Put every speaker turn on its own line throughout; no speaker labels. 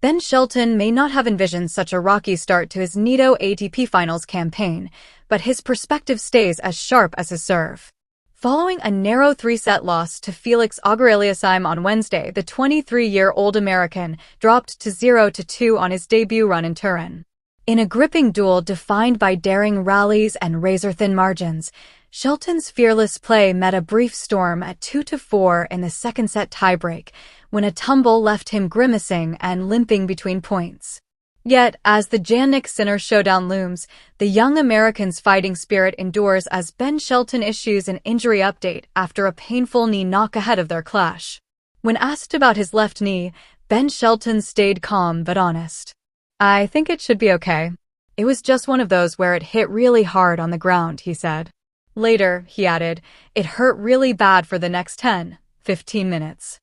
Ben Shelton may not have envisioned such a rocky start to his Nitto ATP Finals campaign, but his perspective stays as sharp as his serve. Following a narrow three-set loss to Felix Auger-Aliassime on Wednesday, the 23-year-old American dropped to 0-2 on his debut run in Turin. In a gripping duel defined by daring rallies and razor-thin margins, Shelton's fearless play met a brief storm at 2-4 in the second-set tiebreak, when a tumble left him grimacing and limping between points. Yet, as the Jannik-Sinner showdown looms, the young American's fighting spirit endures as Ben Shelton issues an injury update after a painful knee knock ahead of their clash. When asked about his left knee, Ben Shelton stayed calm but honest. "I think it should be okay. It was just one of those where it hit really hard on the ground," he said. Later, he added, "It hurt really bad for the next 10-15 minutes.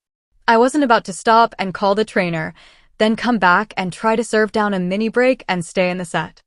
I wasn't about to stop and call the trainer, then come back and try to serve down a mini break and stay in the set.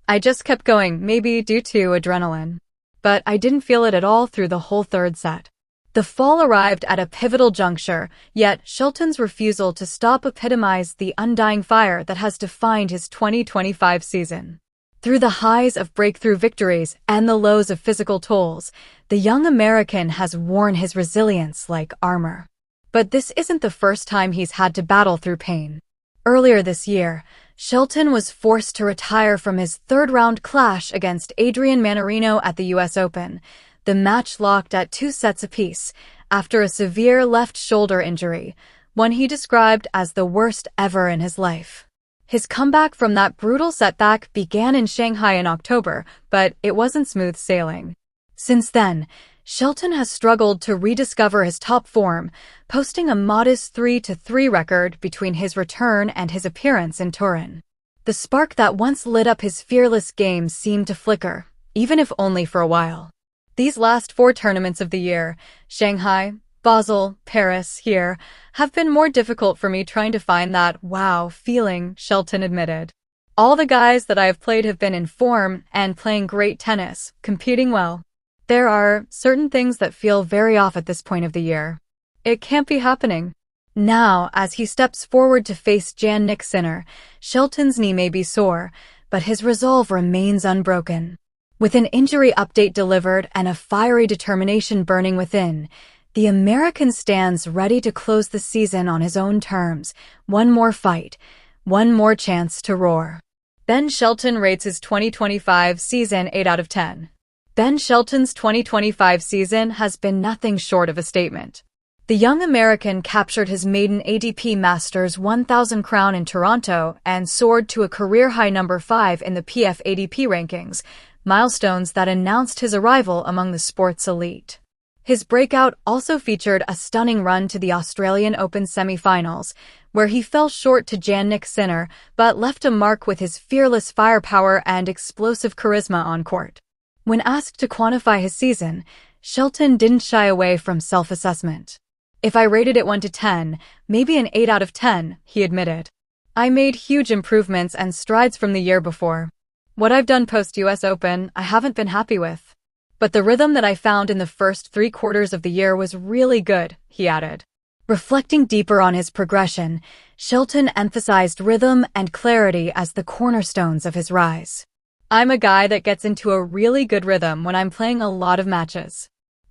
I just kept going, maybe due to adrenaline. But I didn't feel it at all through the whole third set." The fall arrived at a pivotal juncture, yet Shelton's refusal to stop epitomized the undying fire that has defined his 2025 season. Through the highs of breakthrough victories and the lows of physical tolls, the young American has worn his resilience like armor. But this isn't the first time he's had to battle through pain. Earlier this year, Shelton was forced to retire from his third-round clash against Adrian Mannarino at the US Open, the match locked at 2 sets apiece, after a severe left shoulder injury, one he described as the worst ever in his life. His comeback from that brutal setback began in Shanghai in October, but it wasn't smooth sailing. Since then, Shelton has struggled to rediscover his top form, posting a modest 3-3 record between his return and his appearance in Turin. The spark that once lit up his fearless game seemed to flicker, even if only for a while. These last 4 tournaments of the year, Shanghai, Basel, Paris, here, have been more difficult for me trying to find that wow feeling, Shelton admitted. "All the guys that I have played have been in form and playing great tennis, competing well. There are certain things that feel very off at this point of the year. It can't be happening." Now, as he steps forward to face Jannik Sinner, Shelton's knee may be sore, but his resolve remains unbroken. With an injury update delivered and a fiery determination burning within, the American stands ready to close the season on his own terms. One more fight, one more chance to roar. Ben Shelton rates his 2025 season 8 out of 10. Ben Shelton's 2025 season has been nothing short of a statement. The young American captured his maiden ATP Masters 1000 crown in Toronto and soared to a career-high number 5 in the PF ATP rankings, milestones that announced his arrival among the sport's elite. His breakout also featured a stunning run to the Australian Open semi-finals, where he fell short to Jannik Sinner but left a mark with his fearless firepower and explosive charisma on court. When asked to quantify his season, Shelton didn't shy away from self-assessment. "If I rated it 1 to 10, maybe an 8 out of 10, he admitted. "I made huge improvements and strides from the year before. What I've done post-US Open, I haven't been happy with. But the rhythm that I found in the first 3 quarters of the year was really good," he added. Reflecting deeper on his progression, Shelton emphasized rhythm and clarity as the cornerstones of his rise. "I'm a guy that gets into a really good rhythm when I'm playing a lot of matches.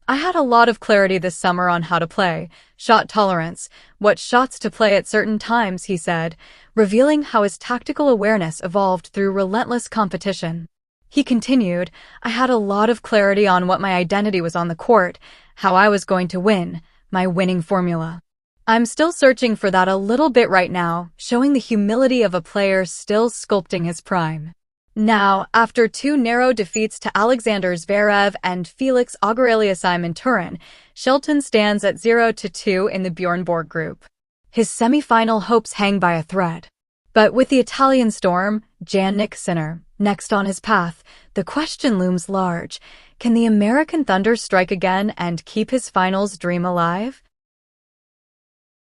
I had a lot of clarity this summer on how to play, shot tolerance, what shots to play at certain times," he said, revealing how his tactical awareness evolved through relentless competition. He continued, "I had a lot of clarity on what my identity was on the court, how I was going to win, my winning formula. I'm still searching for that a little bit right now, showing the humility of a player still sculpting his prime." Now, after 2 narrow defeats to Alexander Zverev and Felix Auger-Aliassime in Turin, Shelton stands at 0-2 in the Bjorn Borg group. His semi-final hopes hang by a thread. But with the Italian storm, Jannik Sinner, next on his path, the question looms large. Can the American Thunder strike again and keep his finals dream alive?